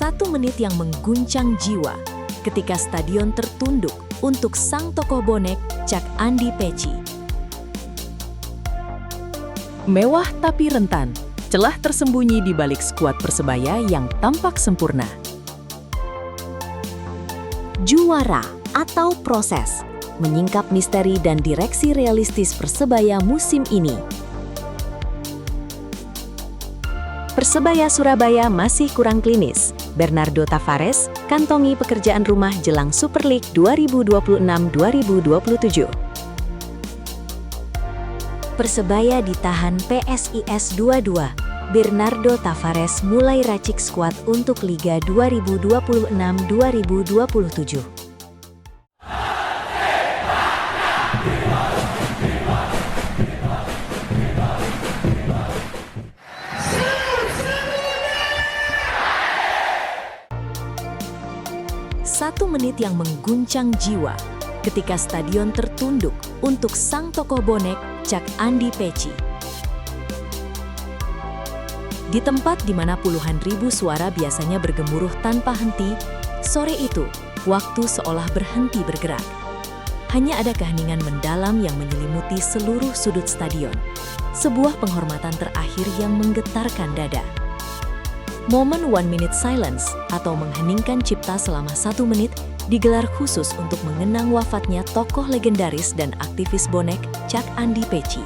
1 menit yang mengguncang jiwa ketika stadion tertunduk untuk sang tokoh bonek Cak Andi Peci. Mewah tapi rentan, celah tersembunyi di balik skuad Persebaya yang tampak sempurna. Juara atau proses, menyingkap misteri dan direksi realistis Persebaya musim ini. Persebaya Surabaya masih kurang klinis. Bernardo Tavares kantongi pekerjaan rumah jelang Super League 2026-2027. Persebaya ditahan PSIS 22. Bernardo Tavares mulai racik skuad untuk Liga 2026-2027. Satu menit yang mengguncang jiwa ketika stadion tertunduk untuk sang tokoh bonek Cak Andi Peci. Di tempat di mana puluhan ribu suara biasanya bergemuruh tanpa henti, sore itu waktu seolah berhenti bergerak. Hanya ada keheningan mendalam yang menyelimuti seluruh sudut stadion. Sebuah penghormatan terakhir yang menggetarkan dada. Momen 1 minute silence atau mengheningkan cipta selama 1 menit digelar khusus untuk mengenang wafatnya tokoh legendaris dan aktivis bonek Cak Andi Peci.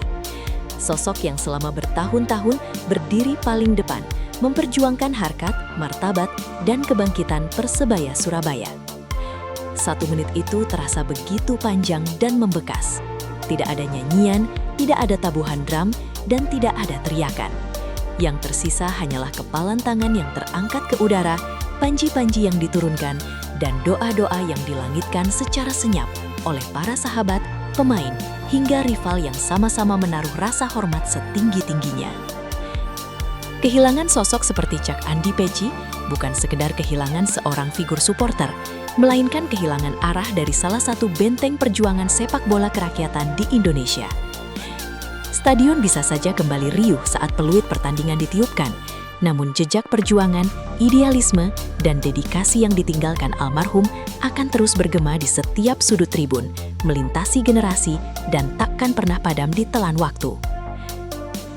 Sosok yang selama bertahun-tahun berdiri paling depan, memperjuangkan harkat, martabat, dan kebangkitan Persebaya Surabaya. 1 menit itu terasa begitu panjang dan membekas. Tidak ada nyanyian, tidak ada tabuhan drum, dan tidak ada teriakan. Yang tersisa hanyalah kepalan tangan yang terangkat ke udara, panji-panji yang diturunkan, dan doa-doa yang dilangitkan secara senyap oleh para sahabat, pemain, hingga rival yang sama-sama menaruh rasa hormat setinggi-tingginya. Kehilangan sosok seperti Cak Andi Peci bukan sekedar kehilangan seorang figur supporter, melainkan kehilangan arah dari salah satu benteng perjuangan sepak bola kerakyatan di Indonesia. Stadion bisa saja kembali riuh saat peluit pertandingan ditiupkan, namun jejak perjuangan, idealisme, dan dedikasi yang ditinggalkan almarhum akan terus bergema di setiap sudut tribun, melintasi generasi, dan takkan pernah padam di telan waktu.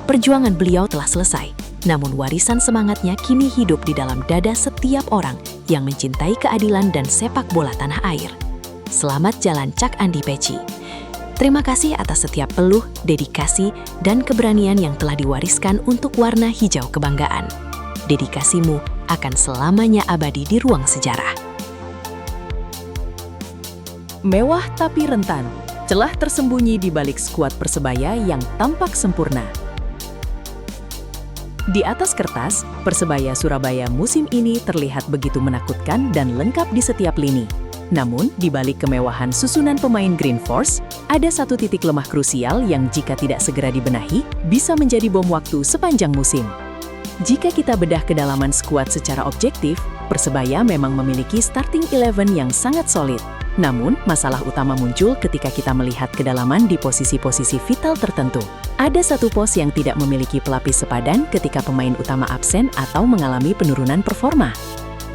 Perjuangan beliau telah selesai, namun warisan semangatnya kini hidup di dalam dada setiap orang yang mencintai keadilan dan sepak bola tanah air. Selamat jalan Cak Andi Peci. Terima kasih atas setiap peluh, dedikasi, dan keberanian yang telah diwariskan untuk warna hijau kebanggaan. Dedikasimu akan selamanya abadi di ruang sejarah. Mewah tapi rentan, celah tersembunyi di balik skuad Persebaya yang tampak sempurna. Di atas kertas, Persebaya Surabaya musim ini terlihat begitu menakutkan dan lengkap di setiap lini. Namun, di balik kemewahan susunan pemain Green Force, ada satu titik lemah krusial yang jika tidak segera dibenahi, bisa menjadi bom waktu sepanjang musim. Jika kita bedah kedalaman skuad secara objektif, Persebaya memang memiliki starting 11 yang sangat solid. Namun, masalah utama muncul ketika kita melihat kedalaman di posisi-posisi vital tertentu. Ada satu pos yang tidak memiliki pelapis sepadan ketika pemain utama absen atau mengalami penurunan performa.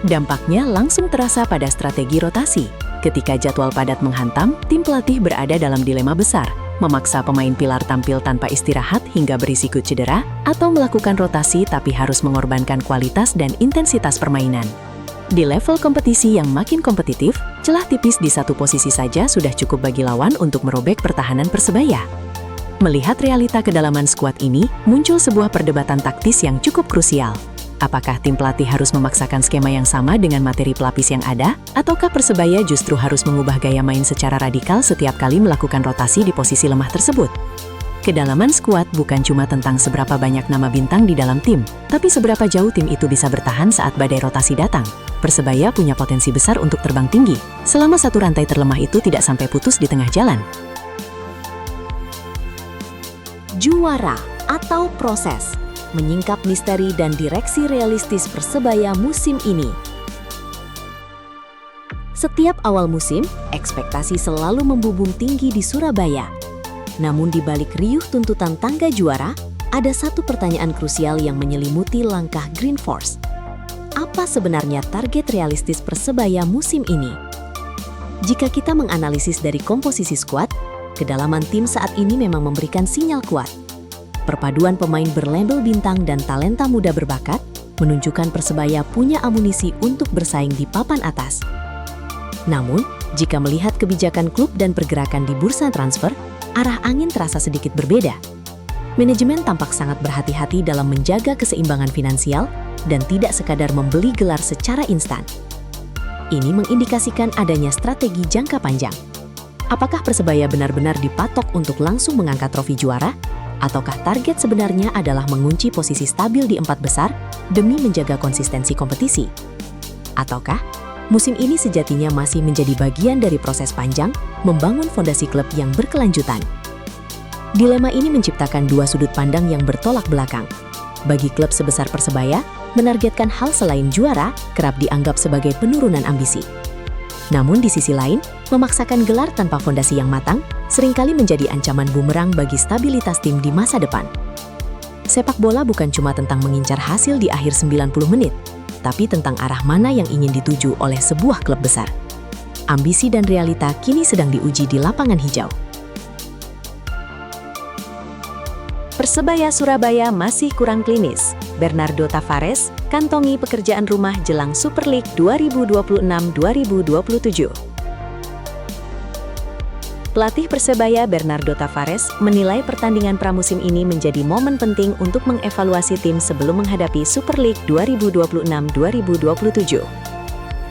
Dampaknya langsung terasa pada strategi rotasi. Ketika jadwal padat menghantam, tim pelatih berada dalam dilema besar, memaksa pemain pilar tampil tanpa istirahat hingga berisiko cedera, atau melakukan rotasi tapi harus mengorbankan kualitas dan intensitas permainan. Di level kompetisi yang makin kompetitif, celah tipis di satu posisi saja sudah cukup bagi lawan untuk merobek pertahanan Persebaya. Melihat realita kedalaman skuad ini, muncul sebuah perdebatan taktis yang cukup krusial. Apakah tim pelatih harus memaksakan skema yang sama dengan materi pelapis yang ada? Ataukah Persebaya justru harus mengubah gaya main secara radikal setiap kali melakukan rotasi di posisi lemah tersebut? Kedalaman skuad bukan cuma tentang seberapa banyak nama bintang di dalam tim, tapi seberapa jauh tim itu bisa bertahan saat badai rotasi datang. Persebaya punya potensi besar untuk terbang tinggi, selama satu rantai terlemah itu tidak sampai putus di tengah jalan. Juara atau proses, menyingkap misteri dan direksi realistis Persebaya musim ini. Setiap awal musim, ekspektasi selalu membubung tinggi di Surabaya. Namun di balik riuh tuntutan tangga juara, ada satu pertanyaan krusial yang menyelimuti langkah Green Force. apa sebenarnya target realistis Persebaya musim ini? Jika kita menganalisis dari komposisi skuad, kedalaman tim saat ini memang memberikan sinyal kuat. Perpaduan pemain berlabel bintang dan talenta muda berbakat menunjukkan Persebaya punya amunisi untuk bersaing di papan atas. Namun, jika melihat kebijakan klub dan pergerakan di bursa transfer, arah angin terasa sedikit berbeda. Manajemen tampak sangat berhati-hati dalam menjaga keseimbangan finansial dan tidak sekadar membeli gelar secara instan. Ini mengindikasikan adanya strategi jangka panjang. Apakah Persebaya benar-benar dipatok untuk langsung mengangkat trofi juara? Ataukah target sebenarnya adalah mengunci posisi stabil di 4 besar demi menjaga konsistensi kompetisi? Ataukah musim ini sejatinya masih menjadi bagian dari proses panjang membangun fondasi klub yang berkelanjutan? Dilema ini menciptakan dua sudut pandang yang bertolak belakang. Bagi klub sebesar Persebaya, menargetkan hal selain juara kerap dianggap sebagai penurunan ambisi. Namun di sisi lain, memaksakan gelar tanpa fondasi yang matang seringkali menjadi ancaman bumerang bagi stabilitas tim di masa depan. Sepak bola bukan cuma tentang mengincar hasil di akhir 90 menit, tapi tentang arah mana yang ingin dituju oleh sebuah klub besar. Ambisi dan realita kini sedang diuji di lapangan hijau. Persebaya Surabaya masih kurang klinis. Bernardo Tavares kantongi pekerjaan rumah jelang Super League 2026-2027. Pelatih Persebaya Bernardo Tavares menilai pertandingan pramusim ini menjadi momen penting untuk mengevaluasi tim sebelum menghadapi Super League 2026-2027.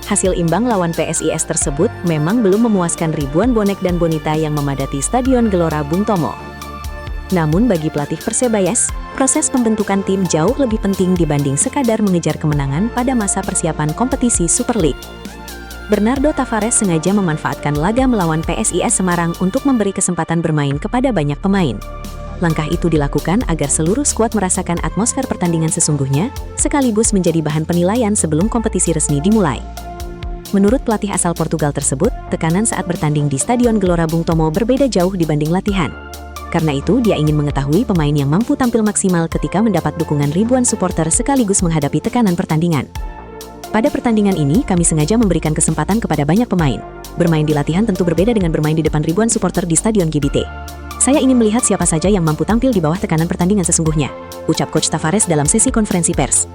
Hasil imbang lawan PSIS tersebut memang belum memuaskan ribuan bonek dan bonita yang memadati Stadion Gelora Bung Tomo. Namun bagi pelatih Persebaya, proses pembentukan tim jauh lebih penting dibanding sekadar mengejar kemenangan pada masa persiapan kompetisi Super League. Bernardo Tavares sengaja memanfaatkan laga melawan PSIS Semarang untuk memberi kesempatan bermain kepada banyak pemain. Langkah itu dilakukan agar seluruh skuad merasakan atmosfer pertandingan sesungguhnya, sekaligus menjadi bahan penilaian sebelum kompetisi resmi dimulai. Menurut pelatih asal Portugal tersebut, tekanan saat bertanding di Stadion Gelora Bung Tomo berbeda jauh dibanding latihan. Karena itu, dia ingin mengetahui pemain yang mampu tampil maksimal ketika mendapat dukungan ribuan supporter sekaligus menghadapi tekanan pertandingan. Pada pertandingan ini, kami sengaja memberikan kesempatan kepada banyak pemain. Bermain di latihan tentu berbeda dengan bermain di depan ribuan supporter di Stadion GBT. Saya ingin melihat siapa saja yang mampu tampil di bawah tekanan pertandingan sesungguhnya, ucap Coach Tavares dalam sesi konferensi pers.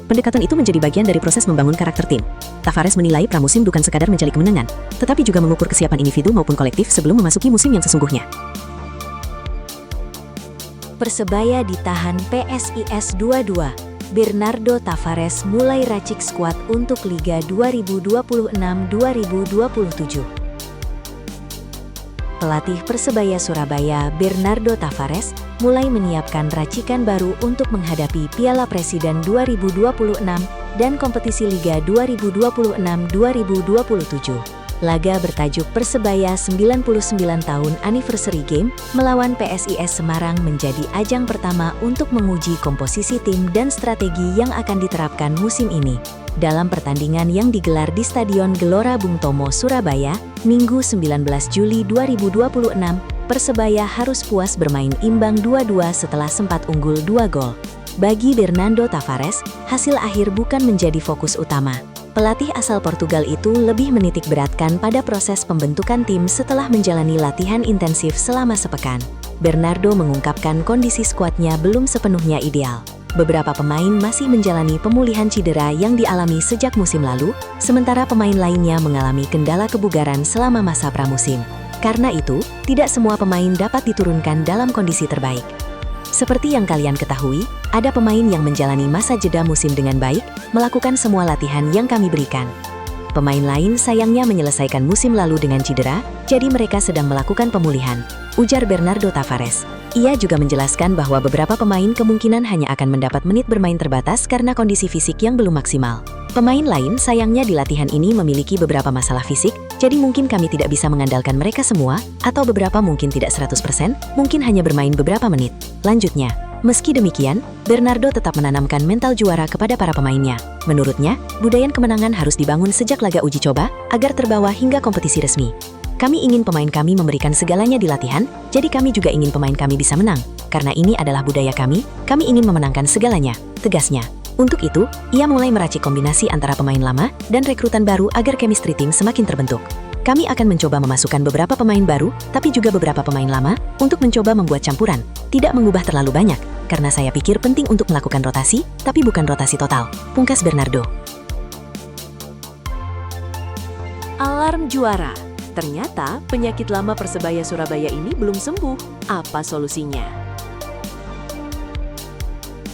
Pendekatan itu menjadi bagian dari proses membangun karakter tim. Tavares menilai pramusim bukan sekadar mencari kemenangan, tetapi juga mengukur kesiapan individu maupun kolektif sebelum memasuki musim yang sesungguhnya. Persebaya ditahan PSIS 2-2. Bernardo Tavares mulai racik skuad untuk Liga 2026-2027. Pelatih Persebaya Surabaya Bernardo Tavares mulai menyiapkan racikan baru untuk menghadapi Piala Presiden 2026 dan kompetisi Liga 2026-2027. Laga bertajuk Persebaya 99 tahun Anniversary Game melawan PSIS Semarang menjadi ajang pertama untuk menguji komposisi tim dan strategi yang akan diterapkan musim ini. Dalam pertandingan yang digelar di Stadion Gelora Bung Tomo, Surabaya, Minggu 19 Juli 2026, Persebaya harus puas bermain imbang 2-2 setelah sempat unggul 2 gol. Bagi Bernardo Tavares, hasil akhir bukan menjadi fokus utama. Pelatih asal Portugal itu lebih menitik beratkan pada proses pembentukan tim setelah menjalani latihan intensif selama sepekan. Bernardo mengungkapkan kondisi skuadnya belum sepenuhnya ideal. Beberapa pemain masih menjalani pemulihan cedera yang dialami sejak musim lalu, sementara pemain lainnya mengalami kendala kebugaran selama masa pramusim. Karena itu, tidak semua pemain dapat diturunkan dalam kondisi terbaik. Seperti yang kalian ketahui, ada pemain yang menjalani masa jeda musim dengan baik, melakukan semua latihan yang kami berikan. Pemain lain sayangnya menyelesaikan musim lalu dengan cedera, jadi mereka sedang melakukan pemulihan, ujar Bernardo Tavares. Ia juga menjelaskan bahwa beberapa pemain kemungkinan hanya akan mendapat menit bermain terbatas karena kondisi fisik yang belum maksimal. Pemain lain sayangnya di latihan ini memiliki beberapa masalah fisik, jadi mungkin kami tidak bisa mengandalkan mereka semua, atau beberapa mungkin tidak 100%, mungkin hanya bermain beberapa menit. Lanjutnya, meski demikian, Bernardo tetap menanamkan mental juara kepada para pemainnya. Menurutnya, budaya kemenangan harus dibangun sejak laga uji coba, agar terbawa hingga kompetisi resmi. Kami ingin pemain kami memberikan segalanya di latihan, jadi kami juga ingin pemain kami bisa menang. Karena ini adalah budaya kami ingin memenangkan segalanya, tegasnya. Untuk itu, ia mulai meracik kombinasi antara pemain lama dan rekrutan baru agar chemistry tim semakin terbentuk. Kami akan mencoba memasukkan beberapa pemain baru, tapi juga beberapa pemain lama, untuk mencoba membuat campuran, tidak mengubah terlalu banyak, karena saya pikir penting untuk melakukan rotasi, tapi bukan rotasi total, pungkas Bernardo. Alarm juara. Ternyata penyakit lama Persebaya Surabaya ini belum sembuh. Apa solusinya?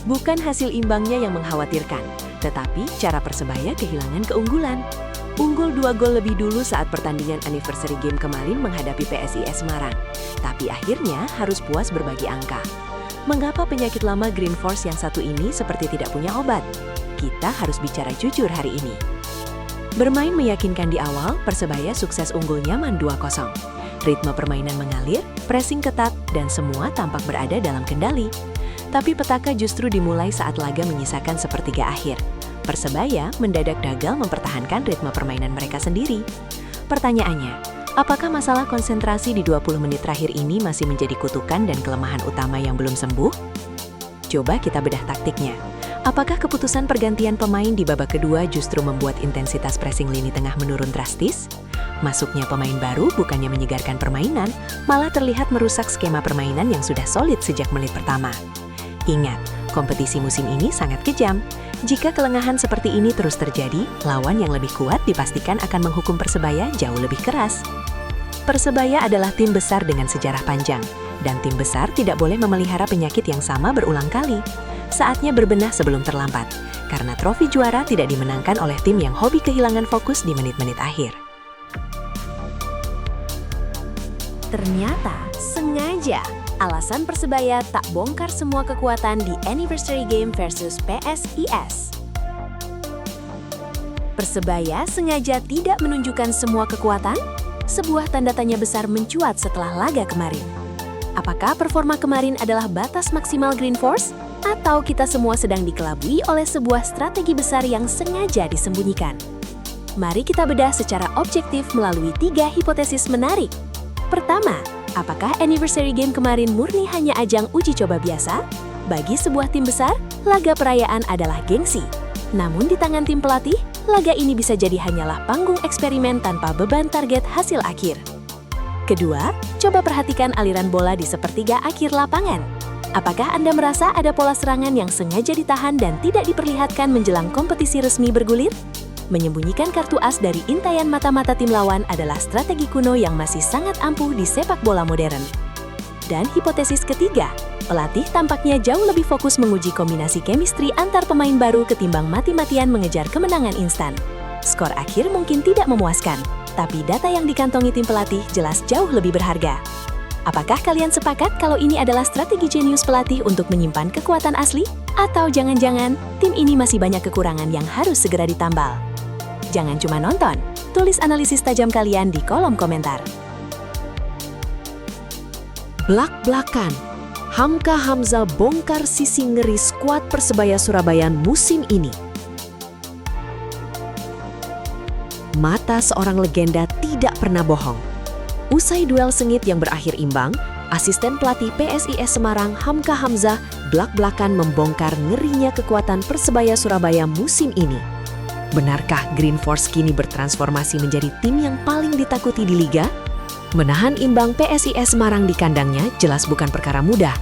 Bukan hasil imbangnya yang mengkhawatirkan, tetapi cara Persebaya kehilangan keunggulan. Unggul 2 gol lebih dulu saat pertandingan anniversary game kemarin menghadapi PSIS Semarang. Tapi akhirnya harus puas berbagi angka. Mengapa penyakit lama Green Force yang satu ini seperti tidak punya obat? Kita harus bicara jujur hari ini. Bermain meyakinkan di awal, Persebaya sukses unggul nyaman 2-0. Ritme permainan mengalir, pressing ketat, dan semua tampak berada dalam kendali. Tapi petaka justru dimulai saat laga menyisakan sepertiga akhir. Persebaya mendadak gagal mempertahankan ritme permainan mereka sendiri. Pertanyaannya, apakah masalah konsentrasi di 20 menit terakhir ini masih menjadi kutukan dan kelemahan utama yang belum sembuh? Coba kita bedah taktiknya. Apakah keputusan pergantian pemain di babak kedua justru membuat intensitas pressing lini tengah menurun drastis? Masuknya pemain baru bukannya menyegarkan permainan, malah terlihat merusak skema permainan yang sudah solid sejak menit pertama. Ingat, kompetisi musim ini sangat kejam. Jika kelengahan seperti ini terus terjadi, lawan yang lebih kuat dipastikan akan menghukum Persebaya jauh lebih keras. Persebaya adalah tim besar dengan sejarah panjang, dan tim besar tidak boleh memelihara penyakit yang sama berulang kali. Saatnya berbenah sebelum terlambat, karena trofi juara tidak dimenangkan oleh tim yang hobi kehilangan fokus di menit-menit akhir. Ternyata sengaja. Alasan Persebaya tak bongkar semua kekuatan di anniversary game versus PSIS. Persebaya sengaja tidak menunjukkan semua kekuatan? Sebuah tanda tanya besar mencuat setelah laga kemarin. Apakah performa kemarin adalah batas maksimal Green Force? Atau kita semua sedang dikelabui oleh sebuah strategi besar yang sengaja disembunyikan? Mari kita bedah secara objektif melalui 3 hipotesis menarik. Pertama, apakah anniversary game kemarin murni hanya ajang uji coba biasa? Bagi sebuah tim besar, laga perayaan adalah gengsi. Namun di tangan tim pelatih, laga ini bisa jadi hanyalah panggung eksperimen tanpa beban target hasil akhir. Kedua, coba perhatikan aliran bola di sepertiga akhir lapangan. Apakah Anda merasa ada pola serangan yang sengaja ditahan dan tidak diperlihatkan menjelang kompetisi resmi bergulir? Menyembunyikan kartu as dari intaian mata-mata tim lawan adalah strategi kuno yang masih sangat ampuh di sepak bola modern. Dan hipotesis ketiga, pelatih tampaknya jauh lebih fokus menguji kombinasi chemistry antar pemain baru ketimbang mati-matian mengejar kemenangan instan. Skor akhir mungkin tidak memuaskan, tapi data yang dikantongi tim pelatih jelas jauh lebih berharga. Apakah kalian sepakat kalau ini adalah strategi jenius pelatih untuk menyimpan kekuatan asli? Atau jangan-jangan tim ini masih banyak kekurangan yang harus segera ditambal? Jangan cuma nonton, tulis analisis tajam kalian di kolom komentar. Blak-blakan, Hamka Hamzah bongkar sisi ngeri skuad Persebaya Surabaya musim ini. Mata seorang legenda tidak pernah bohong. Usai duel sengit yang berakhir imbang, asisten pelatih PSIS Semarang Hamka Hamzah blak-blakan membongkar ngerinya kekuatan Persebaya Surabaya musim ini. Benarkah Green Force kini bertransformasi menjadi tim yang paling ditakuti di Liga? Menahan imbang PSIS Semarang di kandangnya jelas bukan perkara mudah.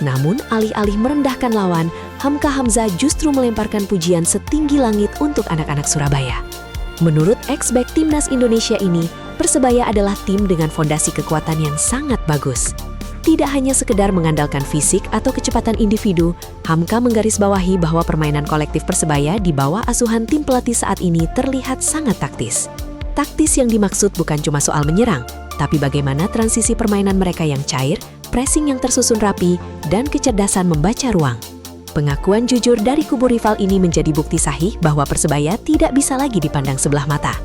Namun, alih-alih merendahkan lawan, Hamka Hamzah justru melemparkan pujian setinggi langit untuk anak-anak Surabaya. Menurut ex-back Timnas Indonesia ini, Persebaya adalah tim dengan fondasi kekuatan yang sangat bagus. Tidak hanya sekedar mengandalkan fisik atau kecepatan individu, Hamka menggarisbawahi bahwa permainan kolektif Persebaya di bawah asuhan tim pelatih saat ini terlihat sangat taktis. Taktis yang dimaksud bukan cuma soal menyerang, tapi bagaimana transisi permainan mereka yang cair, pressing yang tersusun rapi, dan kecerdasan membaca ruang. Pengakuan jujur dari kubu rival ini menjadi bukti sahih bahwa Persebaya tidak bisa lagi dipandang sebelah mata.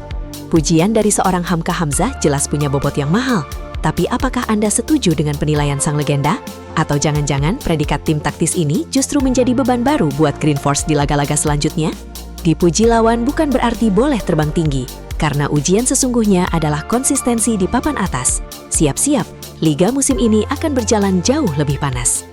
Pujian dari seorang Hamka Hamzah jelas punya bobot yang mahal. Tapi apakah Anda setuju dengan penilaian sang legenda? Atau jangan-jangan predikat tim taktis ini justru menjadi beban baru buat Green Force di laga-laga selanjutnya? Dipuji lawan bukan berarti boleh terbang tinggi, karena ujian sesungguhnya adalah konsistensi di papan atas. Siap-siap, Liga musim ini akan berjalan jauh lebih panas.